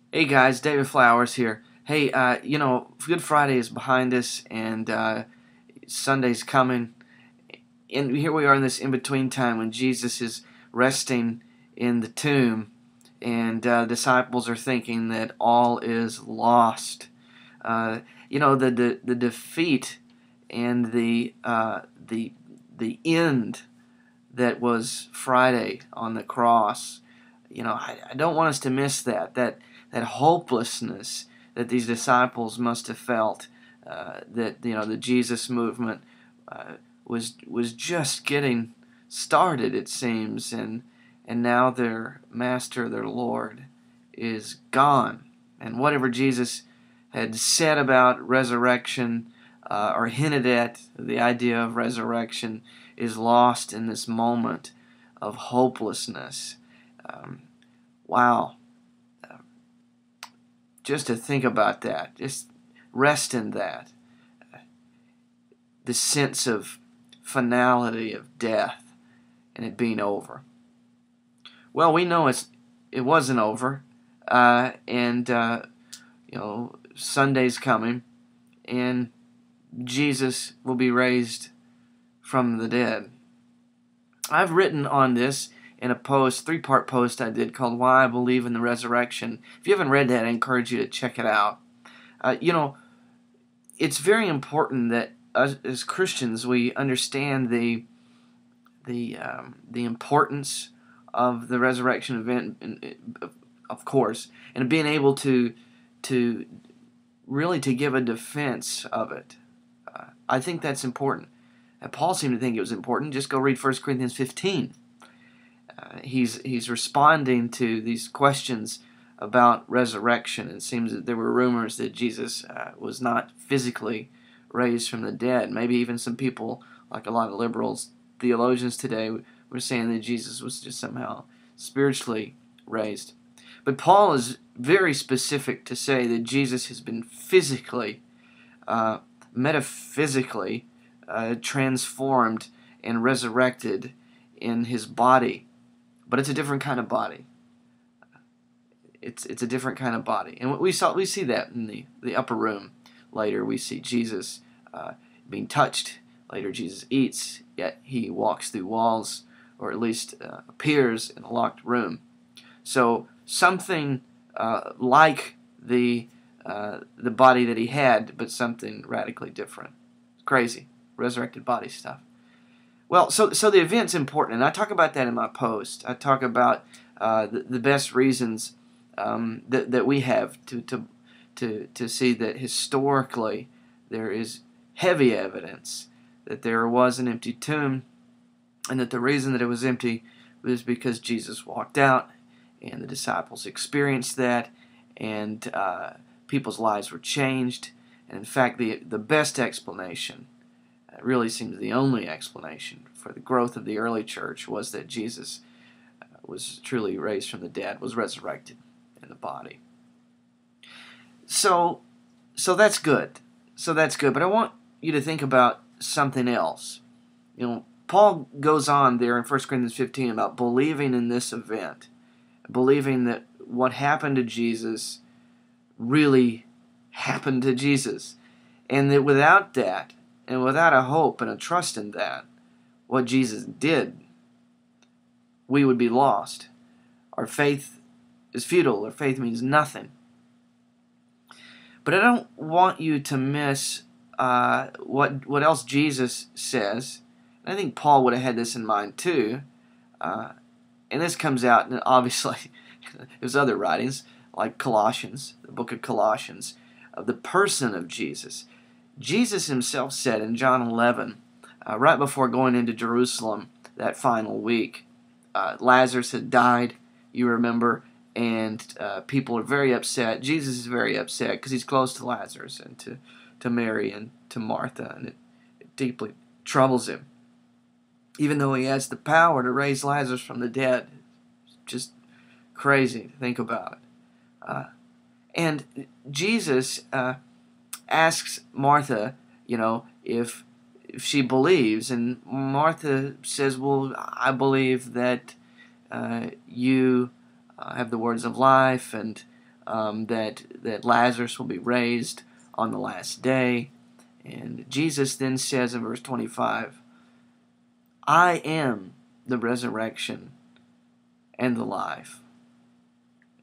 Hey guys, David Flowers here. Hey, Good Friday is behind us, and Sunday's coming. And here we are in this in-between time when Jesus is resting in the tomb, and disciples are thinking that all is lost. The defeat and the end that was Friday on the cross. I don't want us to miss that hopelessness that these disciples must have felt. That the Jesus movement was just getting started, it seems, and now their master, their Lord, is gone, and whatever Jesus had said about resurrection or hinted at the idea of resurrection is lost in this moment of hopelessness. Um, wow. Just to think about that, just rest in that. The sense of finality of death and it being over. Well, we know it wasn't over, and Sunday's coming, and Jesus will be raised from the dead. I've written on this in a post, three-part post I did called Why I Believe in the Resurrection. If you haven't read that, I encourage you to check it out. It's very important that us, as Christians, we understand the importance of the resurrection event, of course, and being able to really to give a defense of it. I think that's important. And Paul seemed to think it was important. Just go read 1 Corinthians 15. He's responding to these questions about resurrection. It seems that there were rumors that Jesus was not physically raised from the dead. Maybe even some people, like a lot of liberals, theologians today, were saying that Jesus was just somehow spiritually raised. But Paul is very specific to say that Jesus has been physically, metaphysically transformed and resurrected in his body. But it's a different kind of body. It's a different kind of body, and we see that in the upper room. Later, we see Jesus being touched. Later, Jesus eats. Yet he walks through walls, or at least appears in a locked room. So something like the body that he had, but something radically different. It's crazy, resurrected body stuff. Well, so the event's important, and I talk about that in my post. I talk about the best reasons that we have to see that historically there is heavy evidence that there was an empty tomb, and that the reason that it was empty was because Jesus walked out, and the disciples experienced that, and people's lives were changed. And in fact, the best explanation, it really seems the only explanation for the growth of the early church, was that Jesus was truly raised from the dead, was resurrected in the body. So that's good. So that's good. But I want you to think about something else. Paul goes on there in 1 Corinthians 15 about believing in this event, believing that what happened to Jesus really happened to Jesus, and that without that, and without a hope and a trust in that, what Jesus did, we would be lost. Our faith is futile. Our faith means nothing. But I don't want you to miss what else Jesus says. And I think Paul would have had this in mind too. And this comes out, and obviously, there's other writings, like Colossians, the book of Colossians, of the person of Jesus. Jesus himself said in John 11, right before going into Jerusalem that final week, Lazarus had died, you remember, and people are very upset. Jesus is very upset because he's close to Lazarus and to Mary and to Martha, and it deeply troubles him. Even though he has the power to raise Lazarus from the dead. It's just crazy to think about it. And Jesus asks Martha, if she believes, and Martha says, "Well, I believe that you have the words of life, and that Lazarus will be raised on the last day. And Jesus then says in verse 25, I am the resurrection and the life.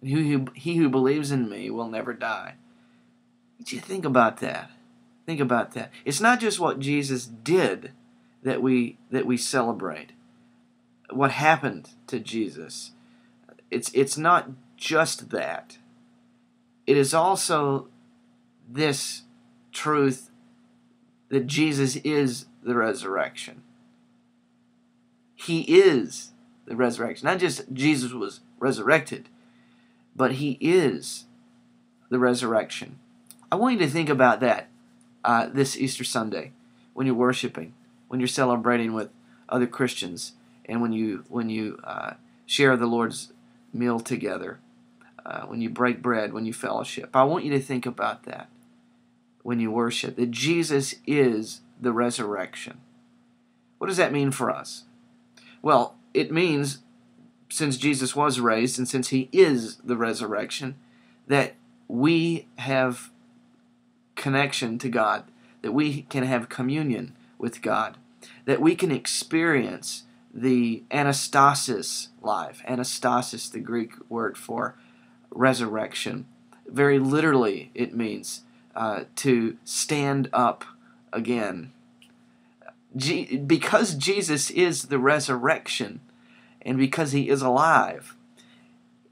He who believes in me will never die. Did you think about that? Think about that. It's not just what Jesus did that we celebrate. What happened to Jesus. It's not just that. It is also this truth that Jesus is the resurrection. He is the resurrection. Not just Jesus was resurrected, but He is the resurrection. I want you to think about that this Easter Sunday when you're worshiping, when you're celebrating with other Christians, and when you share the Lord's meal together, when you break bread, when you fellowship. I want you to think about that when you worship, that Jesus is the resurrection. What does that mean for us? Well, it means, since Jesus was raised and since He is the resurrection, that we have connection to God, that we can have communion with God, that we can experience the anastasis life. Anastasis, the Greek word for resurrection. Very literally, it means to stand up again. Because Jesus is the resurrection, and because He is alive,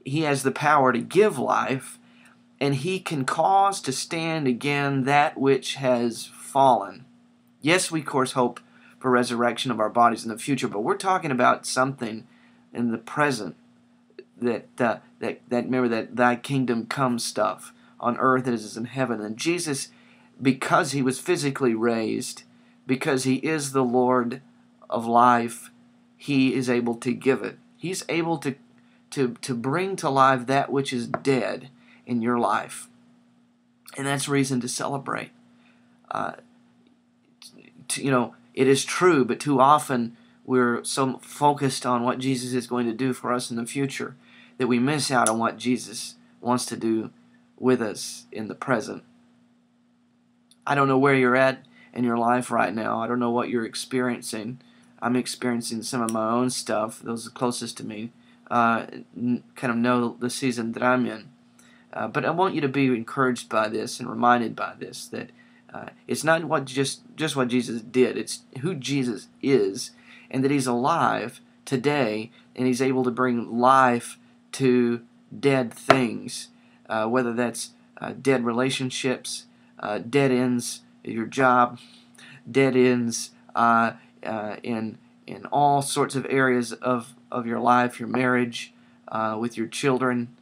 He has the power to give life, and He can cause to stand again that which has fallen. Yes, we of course hope for resurrection of our bodies in the future, but we're talking about something in the present, that remember, that Thy kingdom come stuff on earth as it is in heaven. And Jesus, because He was physically raised, because He is the Lord of life, He is able to give it. He's able to bring to life that which is dead in your life. And that's reason to celebrate. It is true, but too often we're so focused on what Jesus is going to do for us in the future that we miss out on what Jesus wants to do with us in the present. I don't know where you're at in your life right now. I don't know what you're experiencing. I'm experiencing some of my own stuff. Those closest to me kind of know the season that I'm in. But I want you to be encouraged by this and reminded by this, that it's not just what Jesus did. It's who Jesus is, and that He's alive today, and He's able to bring life to dead things, whether that's dead relationships, dead ends at your job, dead ends in all sorts of areas of your life, your marriage, with your children,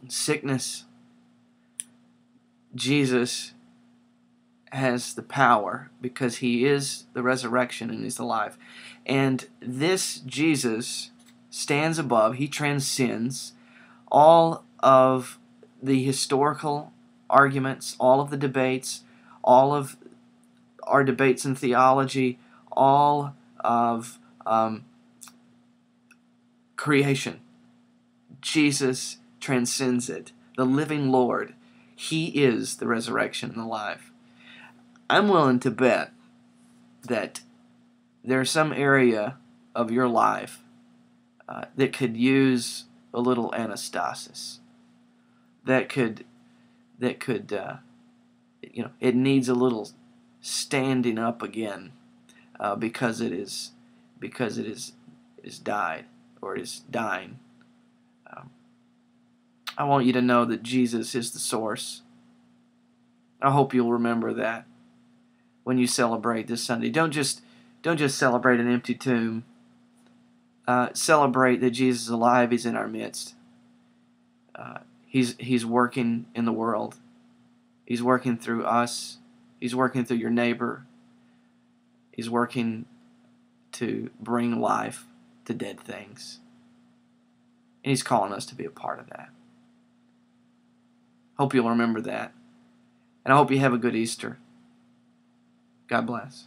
sickness. Jesus has the power because He is the resurrection and He's alive. And this Jesus stands above, He transcends all of the historical arguments, all of the debates, all of our debates in theology, all of creation. Jesus transcends it. The living Lord, He is the resurrection and the life. I'm willing to bet that there's some area of your life that could use a little anastasis. That could it needs a little standing up again because it is died, or it is dying. I want you to know that Jesus is the source. I hope you'll remember that when you celebrate this Sunday. Don't just celebrate an empty tomb. Celebrate that Jesus is alive. He's in our midst. He's working in the world. He's working through us. He's working through your neighbor. He's working to bring life to dead things. And He's calling us to be a part of that. Hope you'll remember that. And I hope you have a good Easter. God bless.